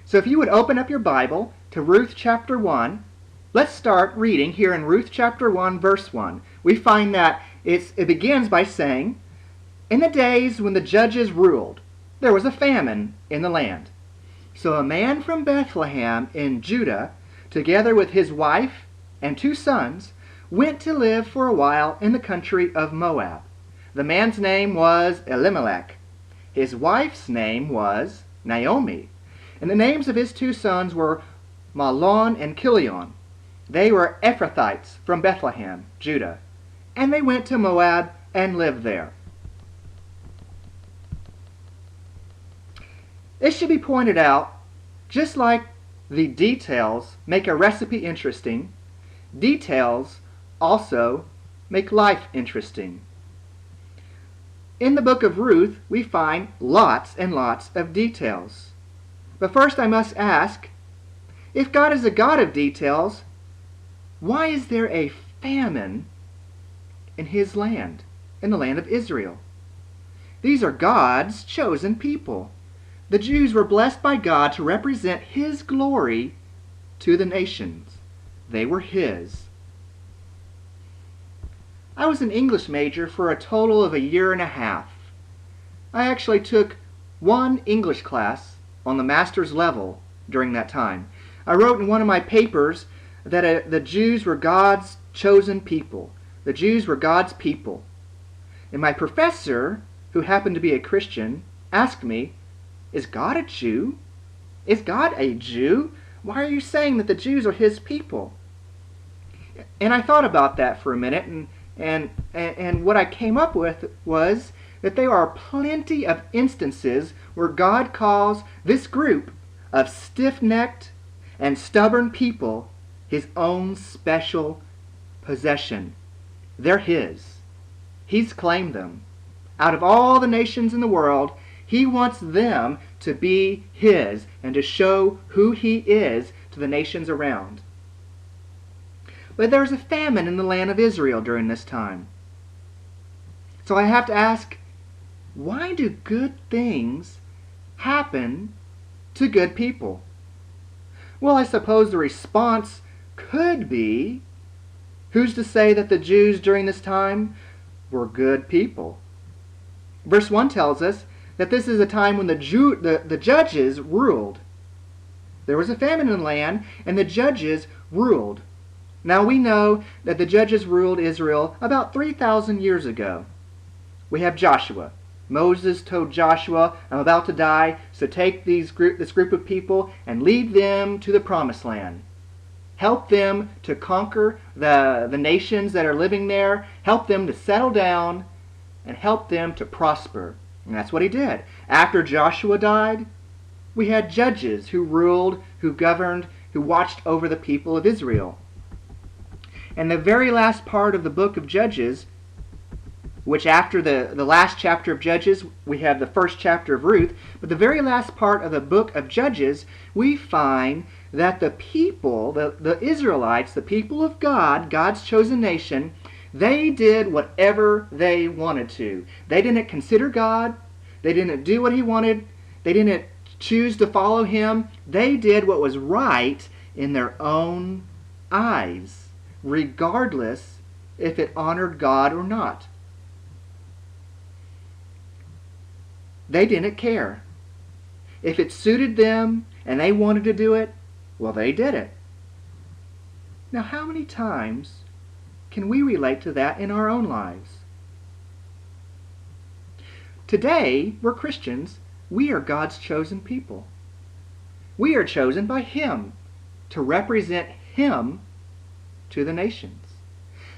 So if you would open up your Bible to Ruth chapter 1, let's start reading here in Ruth chapter 1, verse 1. We find that it begins by saying, "In the days when the judges ruled, there was a famine in the land. So a man from Bethlehem in Judah, together with his wife and 2 sons, went to live for a while in the country of Moab. The man's name was Elimelech. His wife's name was Naomi. And the names of his 2 sons were Mahlon and Chilion. They were Ephrathites from Bethlehem, Judah. And they went to Moab and lived there." It should be pointed out, just like the details make a recipe interesting, details also make life interesting. In the book of Ruth, we find lots and lots of details. But first I must ask, if God is a God of details, why is there a famine in his land, in the land of Israel? These are God's chosen people. The Jews were blessed by God to represent his glory to the nations. They were his. I was an English major for a total of a year and a half. I actually took 1 English class on the master's level during that time. I wrote in one of my papers that the Jews were God's chosen people. The Jews were God's people. And my professor, who happened to be a Christian, asked me, "Is God a Jew? Is God a Jew? Why are you saying that the Jews are his people?" And I thought about that for a minute, and what I came up with was that there are plenty of instances where God calls this group of stiff-necked and stubborn people his own special possession. They're his. He's claimed them. Out of all the nations in the world, he wants them to be his and to show who he is to the nations around. But there was a famine in the land of Israel during this time. So I have to ask, why do good things happen to good people? Well, I suppose the response could be, who's to say that the Jews during this time were good people? Verse 1 tells us that this is a time when the judges ruled. There was a famine in the land, and the judges ruled. Now we know that the judges ruled Israel about 3,000 years ago. We have Joshua. Moses told Joshua, "I'm about to die, so take this group of people and lead them to the promised land. Help them to conquer the nations that are living there. Help them to settle down and help them to prosper." And that's what he did. After Joshua died, we had judges who ruled, who governed, who watched over the people of Israel. And the very last part of the book of Judges, which after the last chapter of Judges, we have the first chapter of Ruth, but the very last part of the book of Judges, we find that the people, the Israelites, the people of God, God's chosen nation, they did whatever they wanted to. They didn't consider God. They didn't do what he wanted. They didn't choose to follow him. They did what was right in their own eyes, regardless if it honored God or not. They didn't care. If it suited them and they wanted to do it, well, they did it. Now, how many times can we relate to that in our own lives? Today, we're Christians. We are God's chosen people. We are chosen by him to represent him to the nations.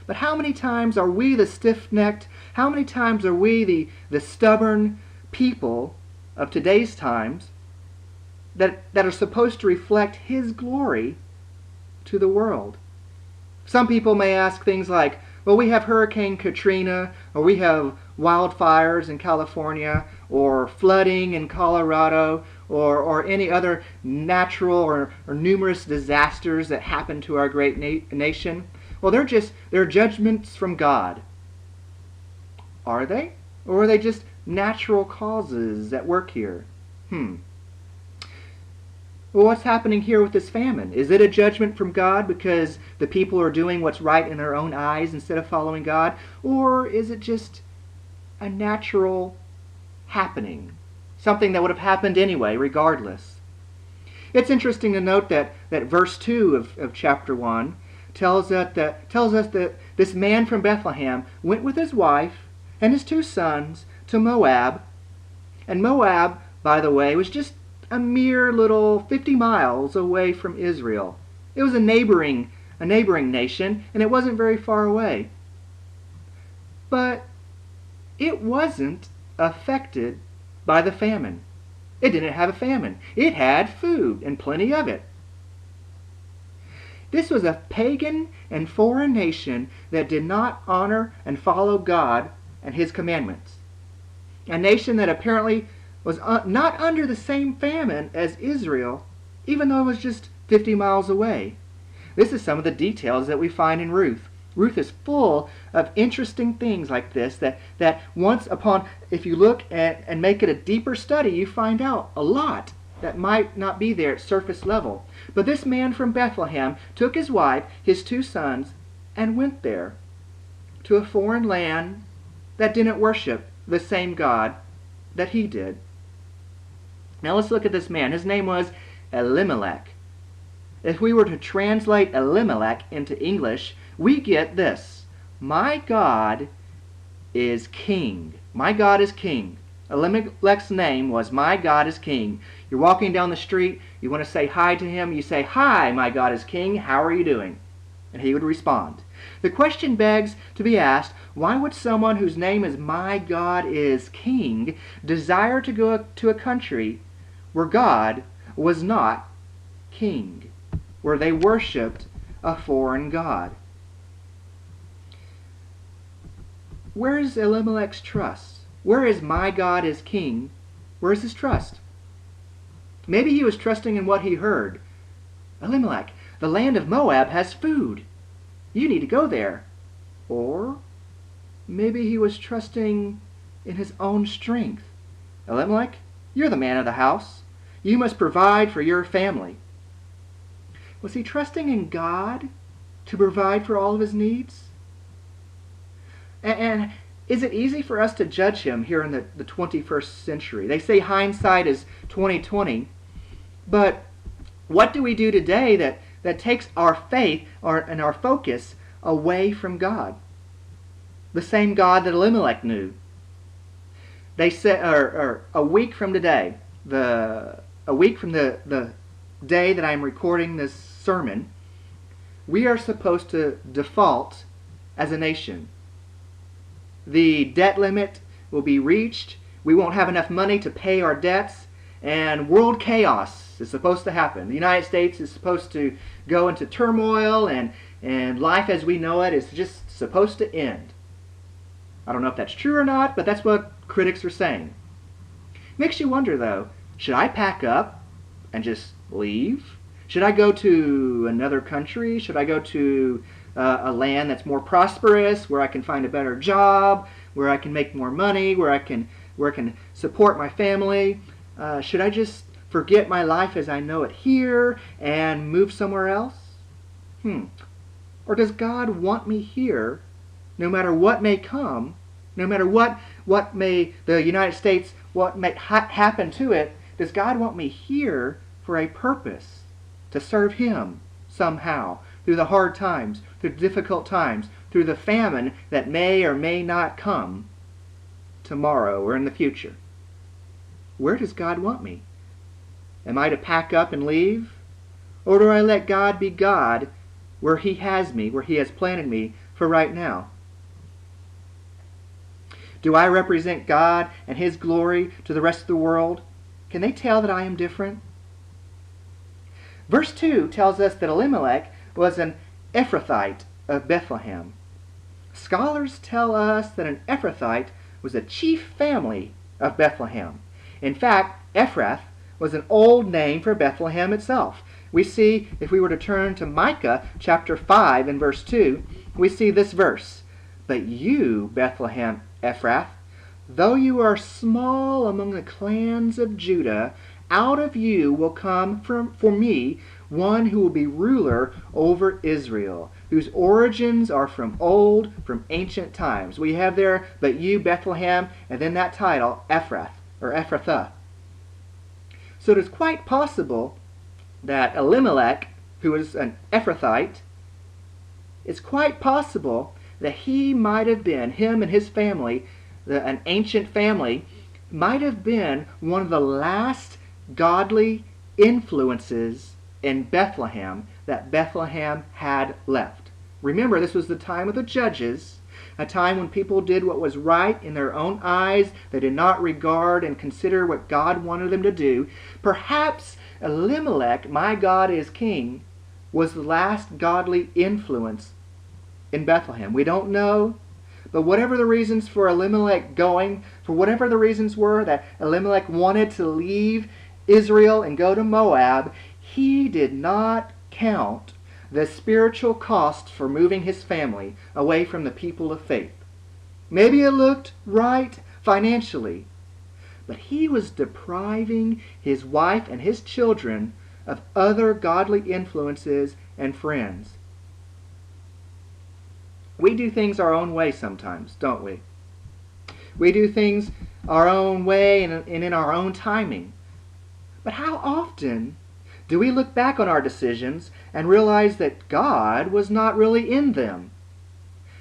But how many times are we the stiff-necked, how many times are we the stubborn people of today's times that are supposed to reflect his glory to the world? Some people may ask things like, well, we have Hurricane Katrina, or we have wildfires in California, or flooding in Colorado, or any other natural or numerous disasters that happen to our great nation. Well, they're judgments from God. Are they? Or are they just natural causes at work here? Well, what's happening here with this famine? Is it a judgment from God because the people are doing what's right in their own eyes instead of following God? Or is it just a natural happening? Something that would have happened anyway, regardless. It's interesting to note that verse 2 of chapter 1 tells us that this man from Bethlehem went with his wife and his 2 sons to Moab. And Moab, by the way, was just a mere little 50 miles away from Israel. It was a neighboring nation, and it wasn't very far away. But it wasn't affected by the famine. It didn't have a famine. It had food, and plenty of it. This was a pagan and foreign nation that did not honor and follow God and His commandments. A nation that apparently was not under the same famine as Israel, even though it was just 50 miles away. This is some of the details that we find in Ruth. Ruth is full of interesting things like this that once upon, if you look at and make it a deeper study, you find out a lot that might not be there at surface level. But this man from Bethlehem took his wife, his 2 sons, and went there to a foreign land that didn't worship the same God that he did. Now let's look at this man. His name was Elimelech. If we were to translate Elimelech into English, we get this: my God is king. My God is king. Elimelech's name was my God is king. You're walking down the street, you want to say hi to him, you say, "Hi, my God is king, how are you doing?" And he would respond. The question begs to be asked, why would someone whose name is my God is king desire to go to a country where God was not king, where they worshipped a foreign god? Where is Elimelech's trust? Where is my God is king? Where is his trust? Maybe he was trusting in what he heard. Elimelech, the land of Moab has food. You need to go there. Or maybe he was trusting in his own strength. Elimelech, you're the man of the house. You must provide for your family. Was he trusting in God to provide for all of his needs? And is it easy for us to judge him here in the 21st century? They say hindsight is 20/20, but what do we do today that takes our faith and our focus away from God? The same God that Elimelech knew. They said, or a week from today, a week from the day that I'm recording this sermon, we are supposed to default as a nation. The debt limit will be reached. We won't have enough money to pay our debts, and world chaos is supposed to happen. The United States is supposed to go into turmoil, and life as we know it is just supposed to end. I don't know if that's true or not, but that's what critics are saying. Makes you wonder, though, should I pack up and just leave? Should I go to another country? Should I go to a land that's more prosperous, where I can find a better job, where I can make more money, where I can support my family? Should I just forget my life as I know it here and move somewhere else? Or does God want me here, no matter what may come, no matter what may the United States, what may happen to it? Does God want me here for a purpose, to serve Him somehow, through the hard times, through the difficult times, through the famine that may or may not come tomorrow or in the future? Where does God want me? Am I to pack up and leave? Or do I let God be God where He has me, where He has planted me for right now? Do I represent God and His glory to the rest of the world? Can they tell that I am different? Verse 2 tells us that Elimelech was an Ephrathite of Bethlehem. Scholars tell us that an Ephrathite was a chief family of Bethlehem. In fact, Ephrath was an old name for Bethlehem itself. We see, if we were to turn to Micah chapter 5 and verse 2, we see this verse: "But you, Bethlehem Ephrath, though you are small among the clans of Judah, Out of you will come for me one who will be ruler over Israel, whose origins are from ancient times. We have there, but you, Bethlehem, and then that title, Ephrathah. So it is quite possible that Elimelech, who is an Ephrathite, it's quite possible that he might have been, him and his family, an ancient family, might have been one of the last godly influences in Bethlehem that Bethlehem had left. Remember, this was the time of the judges, a time when people did what was right in their own eyes. They did not regard and consider what God wanted them to do. Perhaps Elimelech, my God is king, was the last godly influence in Bethlehem. We don't know, but whatever the reasons for Elimelech going, for whatever the reasons were that Elimelech wanted to leave Israel and go to Moab, he did not count the spiritual cost for moving his family away from the people of faith. Maybe it looked right financially, but he was depriving his wife and his children of other godly influences and friends. We do things our own way sometimes, don't we? We do things our own way and in our own timing. But how often do we look back on our decisions and realize that God was not really in them?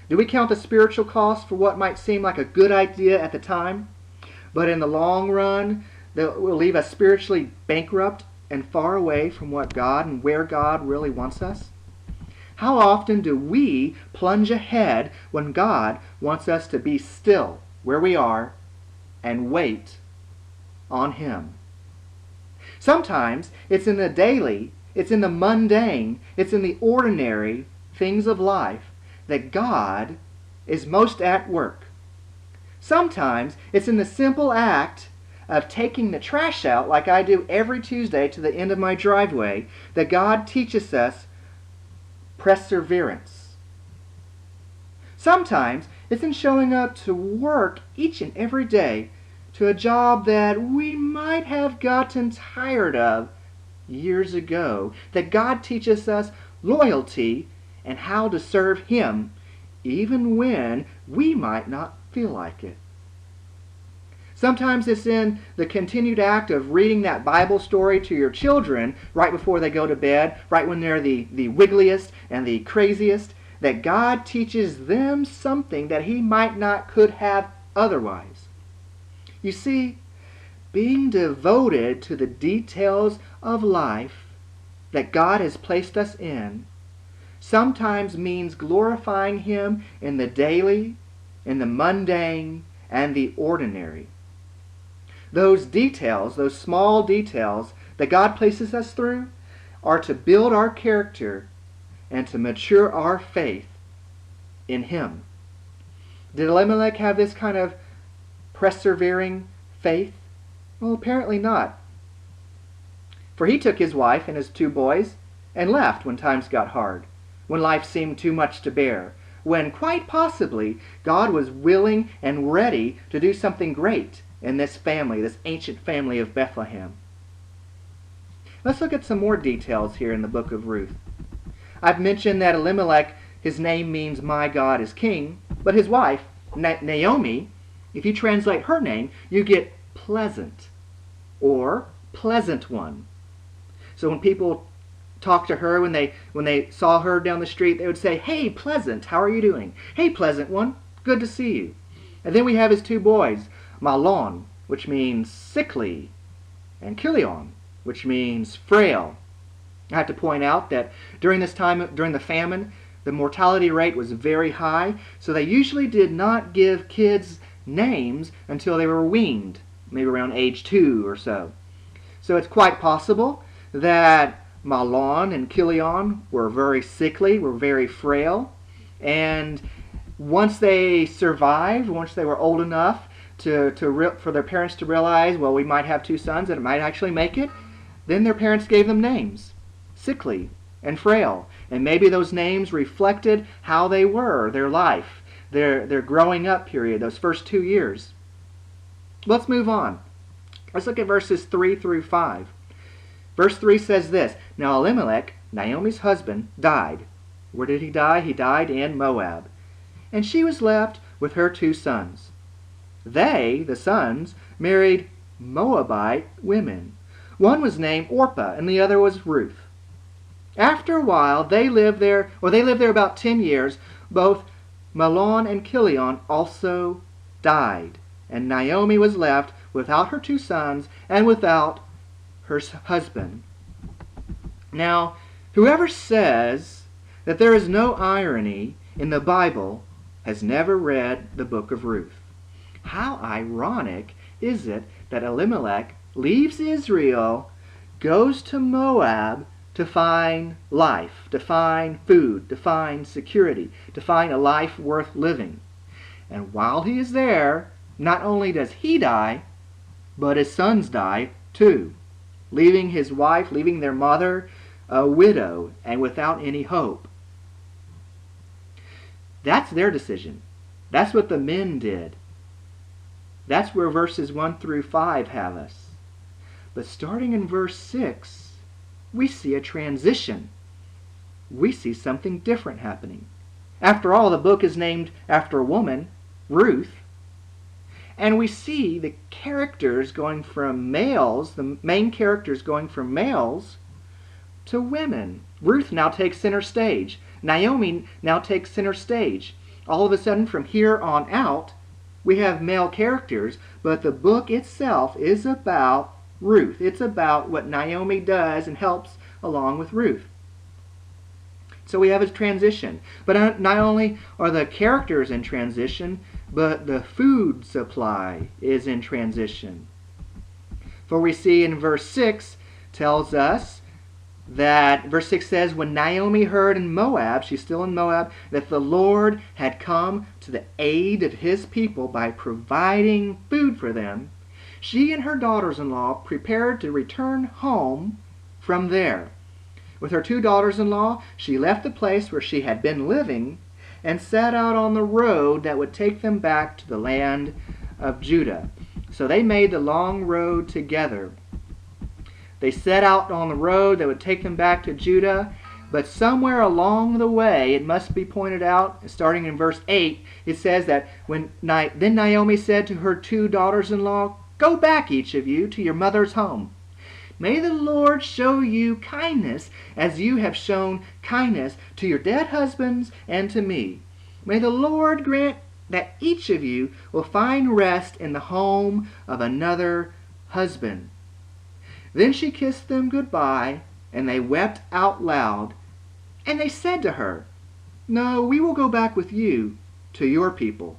Do we count the spiritual cost for what might seem like a good idea at the time, but in the long run that will leave us spiritually bankrupt and far away from what God and where God really wants us? How often do we plunge ahead when God wants us to be still where we are and wait on Him? Sometimes it's in the daily, it's in the mundane, it's in the ordinary things of life that God is most at work. Sometimes it's in the simple act of taking the trash out like I do every Tuesday to the end of my driveway that God teaches us perseverance. Sometimes it's in showing up to work each and every day to a job that we might have gotten tired of years ago, that God teaches us loyalty and how to serve Him even when we might not feel like it. Sometimes it's in the continued act of reading that Bible story to your children right before they go to bed, right when they're the wiggliest and the craziest, that God teaches them something that He might not could have otherwise. You see, being devoted to the details of life that God has placed us in sometimes means glorifying Him in the daily, in the mundane, and the ordinary. Those details, those small details that God places us through, are to build our character and to mature our faith in Him. Did Elimelech have this kind of persevering faith? Well, apparently not. For he took his wife and his 2 boys and left when times got hard, when life seemed too much to bear, when quite possibly God was willing and ready to do something great in this family, this ancient family of Bethlehem. Let's look at some more details here in the book of Ruth. I've mentioned that Elimelech, his name means my God is king, but his wife, Naomi, if you translate her name, you get pleasant or pleasant one. So when people talked to her, when they saw her down the street, they would say, "Hey, pleasant, how are you doing? Hey, pleasant one, good to see you." And then we have his 2 boys, Mahlon, which means sickly, and Chilion, which means frail. I have to point out that during this time, during the famine, the mortality rate was very high, so they usually did not give kids names until they were weaned, maybe around age 2 or so. So it's quite possible that Mahlon and Chilion were very sickly, were very frail, and once they survived, once they were old enough for their parents to realize, well, we might have 2 sons that might actually make it, then their parents gave them names, sickly and frail, and maybe those names reflected how they were, their life, their growing up period, those first 2 years. Let's move on. Let's look at verses 3 through 5. Verse 3 says this, Now Elimelech, Naomi's husband, died. Where did he die? He died in Moab. And she was left with her 2 sons. They, the sons, married Moabite women. One was named Orpah and the other was Ruth. After a while, they lived there about 10 years. Both Mahlon and Chilion also died. And Naomi was left without her 2 sons and without her husband. Now, whoever says that there is no irony in the Bible has never read the book of Ruth. How ironic is it that Elimelech leaves Israel, goes to Moab to find life, to find food, to find security, to find a life worth living. And while he is there, not only does he die, but his sons die too, leaving his wife, leaving their mother, a widow and without any hope. That's their decision. That's what the men did. That's where verses 1 through 5 have us. But starting in verse 6, we see a transition. We see something different happening. After all, the book is named after a woman, Ruth. And we see the characters going from males, the main characters going from males to women. Ruth now takes center stage. Naomi now takes center stage. All of a sudden, from here on out, we have male characters, but the book itself is about Ruth. It's about what Naomi does and helps along with Ruth. So we have a transition. But not only are the characters in transition, but the food supply is in transition. For we see in verse 6 tells us that, verse 6 says, when Naomi heard in Moab, she's still in Moab, that the Lord had come to the aid of his people by providing food for them, she and her daughters-in-law prepared to return home from there. With her 2 daughters-in-law, she left the place where she had been living and set out on the road that would take them back to the land of Judah. So they made the long road together. They set out on the road that would take them back to Judah, but somewhere along the way, it must be pointed out, starting in verse 8, it says that then Naomi said to her 2 daughters-in-law, Go back, each of you, to your mother's home. May the Lord show you kindness as you have shown kindness to your dead husbands and to me. May the Lord grant that each of you will find rest in the home of another husband. Then she kissed them goodbye, and they wept out loud. And they said to her, No, we will go back with you to your people.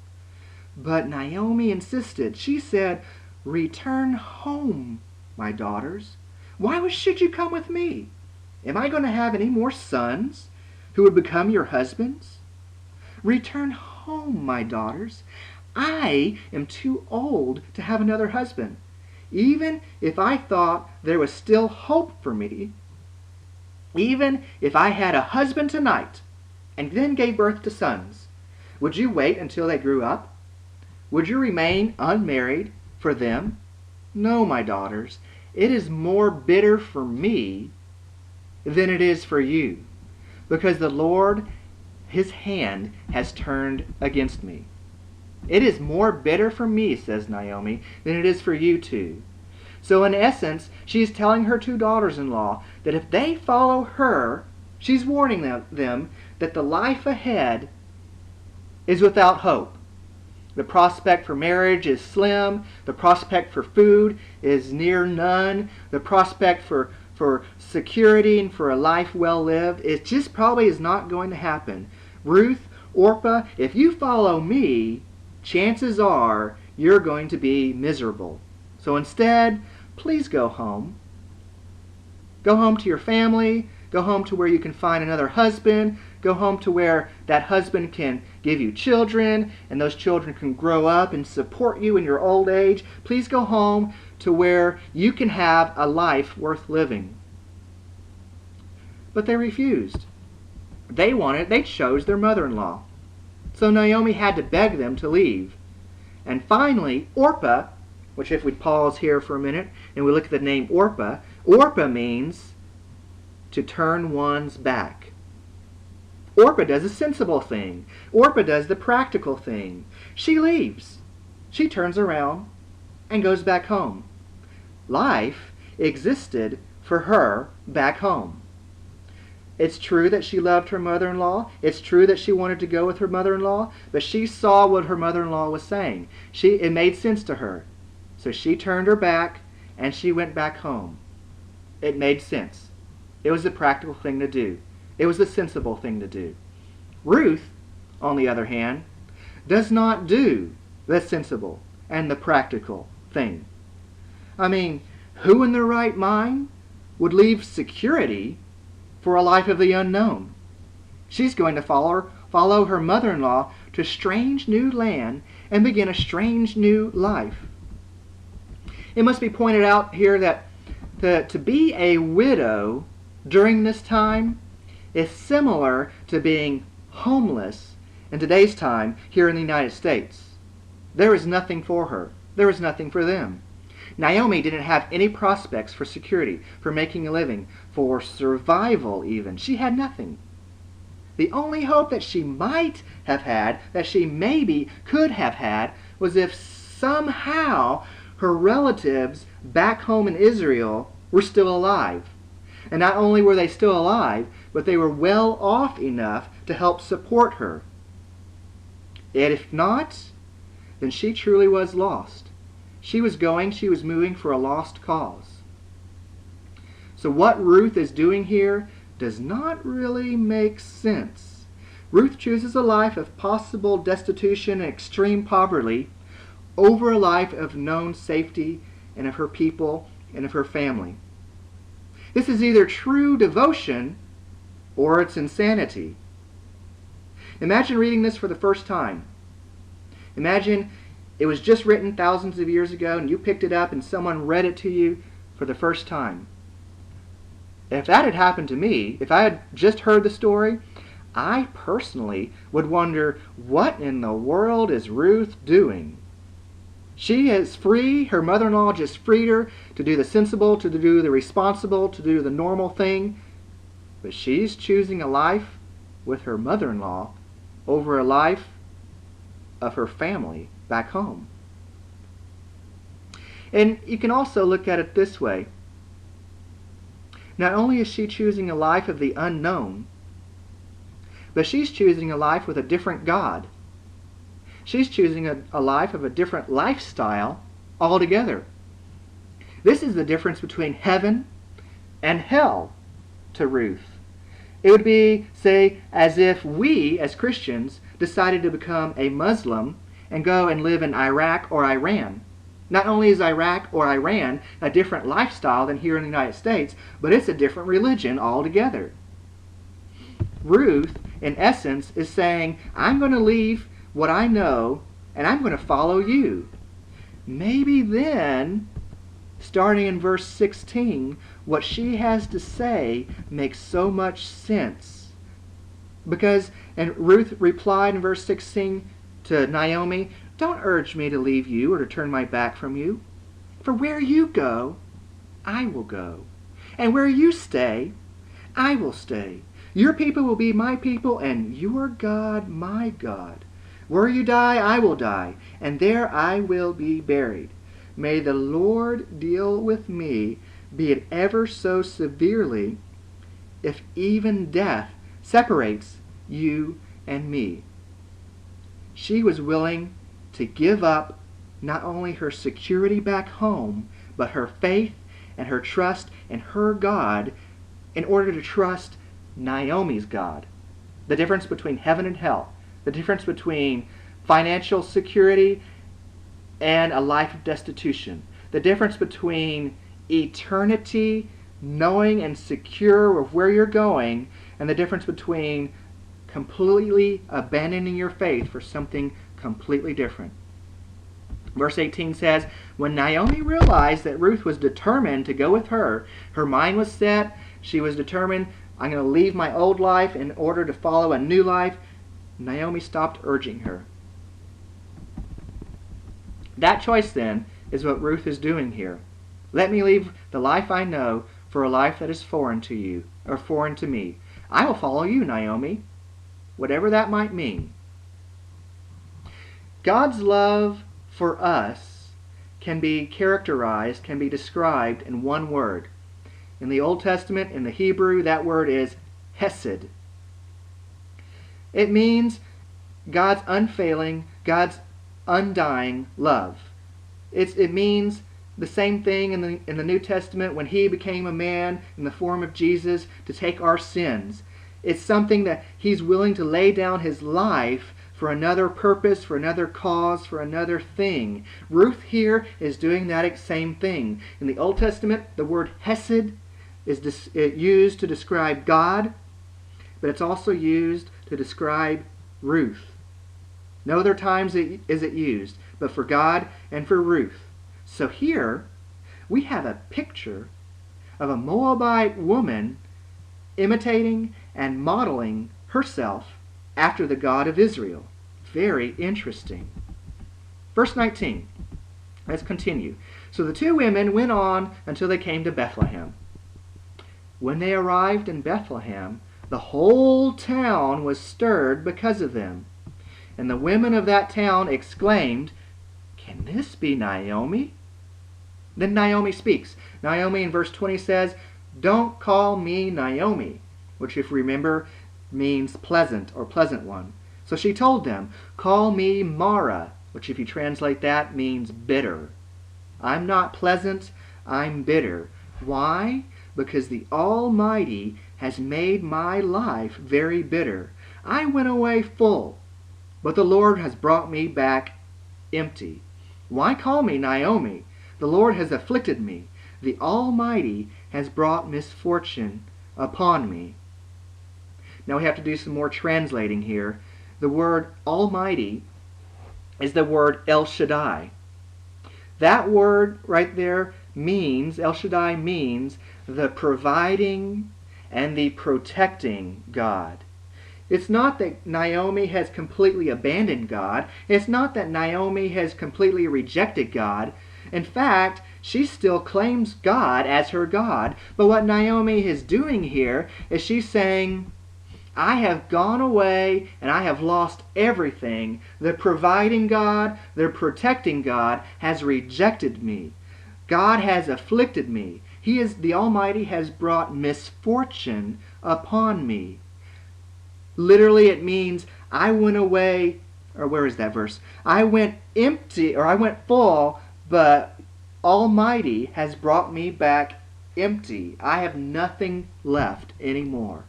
But Naomi insisted. She said, Return home, my daughters. Why should you come with me? Am I going to have any more sons who would become your husbands? Return home, my daughters. I am too old to have another husband. Even if I thought there was still hope for me, even if I had a husband tonight and then gave birth to sons, would you wait until they grew up? Would you remain unmarried for them? No, my daughters, it is more bitter for me than it is for you, because the Lord, his hand has turned against me. It is more bitter for me, says Naomi, than it is for you two. So in essence, she's telling her 2 daughters-in-law that if they follow her, she's warning them that the life ahead is without hope. The prospect for marriage is slim. The prospect for food is near none. The prospect for security and for a life well lived, it just probably is not going to happen. Ruth, Orpah, if you follow me, chances are you're going to be miserable. So instead, please go home. Go home to your family. Go home to where you can find another husband. Go home to where that husband can give you children, and those children can grow up and support you in your old age. Please go home to where you can have a life worth living. But they refused. They chose their mother-in-law. So Naomi had to beg them to leave. And finally, Orpah which if we pause here for a minute and we look at the name Orpah, Orpah means to turn one's back. Orpah does a sensible thing. Orpah does the practical thing. She leaves. She turns around and goes back home. Life existed for her back home. It's true that she loved her mother-in-law. It's true that she wanted to go with her mother-in-law, but she saw what her mother-in-law was saying. It made sense to her. So she turned her back and she went back home. It made sense. It was the practical thing to do. It was the sensible thing to do. Ruth, on the other hand, does not do the sensible and the practical thing. I mean, who in their right mind would leave security for a life of the unknown? She's going to follow her mother-in-law to strange new land and begin a strange new life. It must be pointed out here that to be a widow during this time is similar to being homeless in today's time here in the United States. There is nothing for her. There is nothing for them. Naomi didn't have any prospects for security, for making a living, for survival even. She had nothing. The only hope that she might have had, that she maybe could have had, was if somehow her relatives back home in Israel were still alive. And not only were they still alive, but they were well off enough to help support her. And if not, then she truly was lost. She was moving for a lost cause. So what Ruth is doing here does not really make sense. Ruth chooses a life of possible destitution and extreme poverty over a life of known safety and of her people and of her family. This is either true devotion or it's insanity. Imagine reading this for the first time. Imagine it was just written thousands of years ago and you picked it up and someone read it to you for the first time. If that had happened to me, if I had just heard the story, I personally would wonder, what in the world is Ruth doing? She is free. Her mother-in-law just freed her to do the sensible, to do the responsible, to do the normal thing. But she's choosing a life with her mother-in-law over a life of her family back home. And you can also look at it this way. Not only is she choosing a life of the unknown, but she's choosing a life with a different God. She's choosing a life of a different lifestyle altogether. This is the difference between heaven and hell to Ruth. It would be, say, as if we, as Christians, decided to become a Muslim and go and live in Iraq or Iran. Not only is Iraq or Iran a different lifestyle than here in the United States, but it's a different religion altogether. Ruth, in essence, is saying, I'm going to leave what I know, and I'm going to follow you. Maybe then, starting in verse 16, what she has to say makes so much sense. Because, and Ruth replied in verse 16 to Naomi, don't urge me to leave you or to turn my back from you. For where you go, I will go. And where you stay, I will stay. Your people will be my people, and your God my God. Where you die, I will die, and there I will be buried. May the Lord deal with me, be it ever so severely, if even death separates you and me. She was willing to give up not only her security back home, but her faith and her trust in her God in order to trust Naomi's God. The difference between heaven and hell. The difference between financial security and a life of destitution. The difference between eternity, knowing and secure of where you're going, and the difference between completely abandoning your faith for something completely different. Verse 18 says, when Naomi realized that Ruth was determined to go with her, her mind was set, she was determined, I'm going to leave my old life in order to follow a new life. Naomi stopped urging her. That choice then is what Ruth is doing here. Let me leave the life I know for a life that is foreign to you, or foreign to me. I will follow you, Naomi, whatever that might mean. God's love for us can be characterized, can be described in one word. In the Old Testament, in the Hebrew, that word is hesed. It means God's unfailing, God's undying love. It means the same thing in the New Testament when He became a man in the form of Jesus to take our sins. It's something that He's willing to lay down His life for another purpose, for another cause, for another thing. Ruth here is doing that same thing. In the Old Testament, the word hesed is used to describe God, but it's also used to describe Ruth. No other times is it used, but for God and for Ruth. So here, we have a picture of a Moabite woman imitating and modeling herself after the God of Israel. Very interesting. Verse 19. Let's continue. So the two women went on until they came to Bethlehem. When they arrived in Bethlehem, the whole town was stirred because of them. And the women of that town exclaimed, "Can this be Naomi?" Then Naomi speaks. Naomi in verse 20 says, "Don't call me Naomi," which if you remember means pleasant or pleasant one. So she told them, "Call me Mara," which if you translate that means bitter. I'm not pleasant, I'm bitter. Why? Because the Almighty has made my life very bitter. I went away full, but the Lord has brought me back empty. Why call me Naomi? The Lord has afflicted me. The Almighty has brought misfortune upon me. Now we have to do some more translating here. The word Almighty is the word El Shaddai. That word right there means, El Shaddai means the providing and the protecting God. It's not that Naomi has completely abandoned God. It's not that Naomi has completely rejected God. In fact, she still claims God as her God. But what Naomi is doing here is she's saying, I have gone away and I have lost everything. The providing God, the protecting God has rejected me. God has afflicted me. The Almighty has brought misfortune upon me. Literally it means I went away, or where is that verse? I went empty, or I went full, but Almighty has brought me back empty. I have nothing left anymore.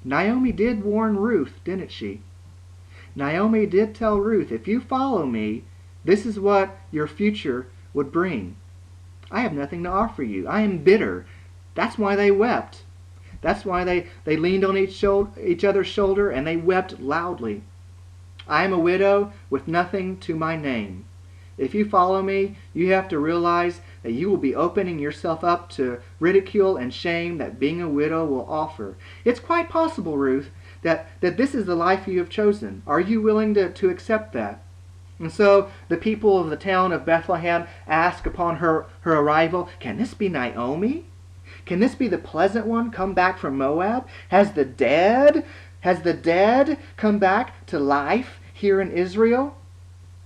Naomi did warn Ruth, didn't she? Naomi did tell Ruth, if you follow me, this is what your future would bring. I have nothing to offer you. I am bitter. That's why they wept. That's why they leaned on each other's shoulder and they wept loudly. I am a widow with nothing to my name. If you follow me, you have to realize that you will be opening yourself up to ridicule and shame that being a widow will offer. It's quite possible, Ruth, that this is the life you have chosen. Are you willing to accept that? And so the people of the town of Bethlehem ask upon her arrival, can this be Naomi? Can this be the pleasant one come back from Moab? Has the dead come back to life here in Israel?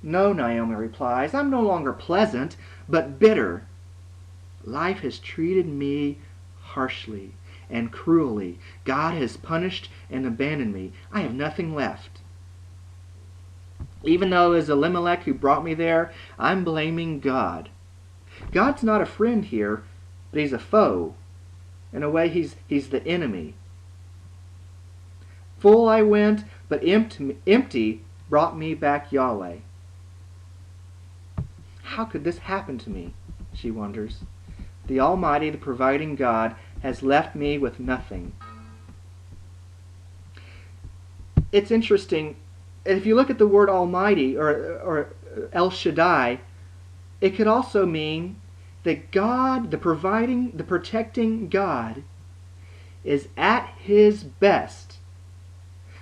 No, Naomi replies, I'm no longer pleasant, but bitter. Life has treated me harshly and cruelly. God has punished and abandoned me. I have nothing left. Even though it was Elimelech who brought me there, I'm blaming God. God's not a friend here, but he's a foe. In a way, he's the enemy. Full I went, but empty brought me back Yahweh. How could this happen to me? She wonders. The Almighty, the providing God, has left me with nothing. It's interesting. If you look at the word Almighty or El Shaddai, it could also mean that God, the providing, the protecting God, is at his best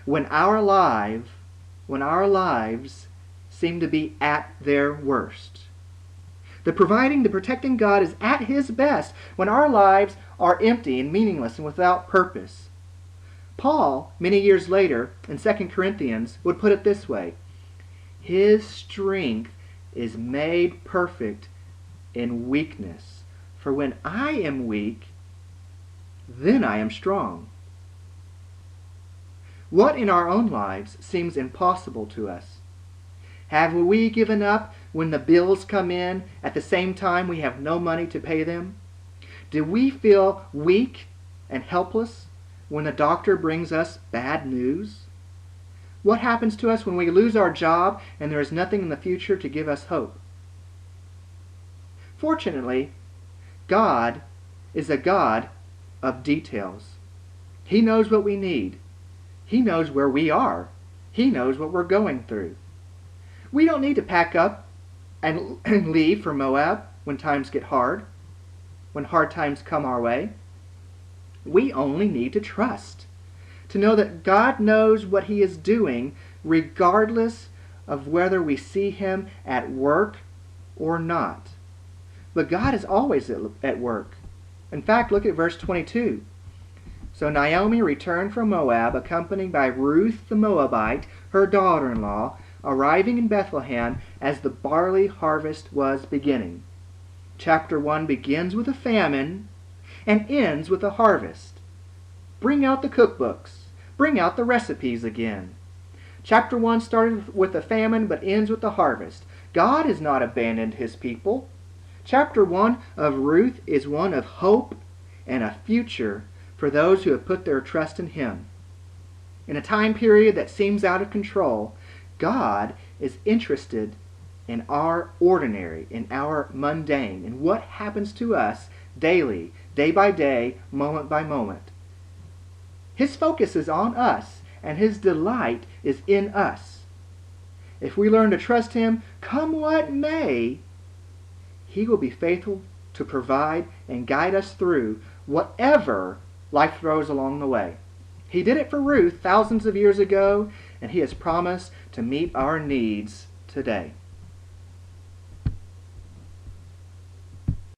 when our lives seem to be at their worst. The providing, the protecting God is at his best when our lives are empty and meaningless and without purpose. Paul, many years later, in 2 Corinthians, would put it this way: His strength is made perfect in weakness. For when I am weak, then I am strong. What in our own lives seems impossible to us? Have we given up when the bills come in at the same time we have no money to pay them? Do we feel weak and helpless when the doctor brings us bad news? What happens to us when we lose our job and there is nothing in the future to give us hope? Fortunately, God is a God of details. He knows what we need. He knows where we are. He knows what we're going through. We don't need to pack up and leave for Moab when times get hard, when hard times come our way. We only need to trust, to know that God knows what he is doing regardless of whether we see him at work or not. But God is always at work. In fact, look at verse 22. So Naomi returned from Moab, accompanied by Ruth the Moabite, her daughter-in-law, arriving in Bethlehem as the barley harvest was beginning. Chapter 1 begins with a famine and ends with a harvest. Bring out the cookbooks. Bring out the recipes again. Chapter 1 started with a famine but ends with a harvest. God has not abandoned his people. Chapter 1 of Ruth is one of hope and a future for those who have put their trust in him. In a time period that seems out of control, God is interested in our ordinary, in our mundane, in what happens to us daily, day by day, moment by moment. His focus is on us, and his delight is in us. If we learn to trust him, come what may, he will be faithful to provide and guide us through whatever life throws along the way. He did it for Ruth thousands of years ago, and he has promised to meet our needs today.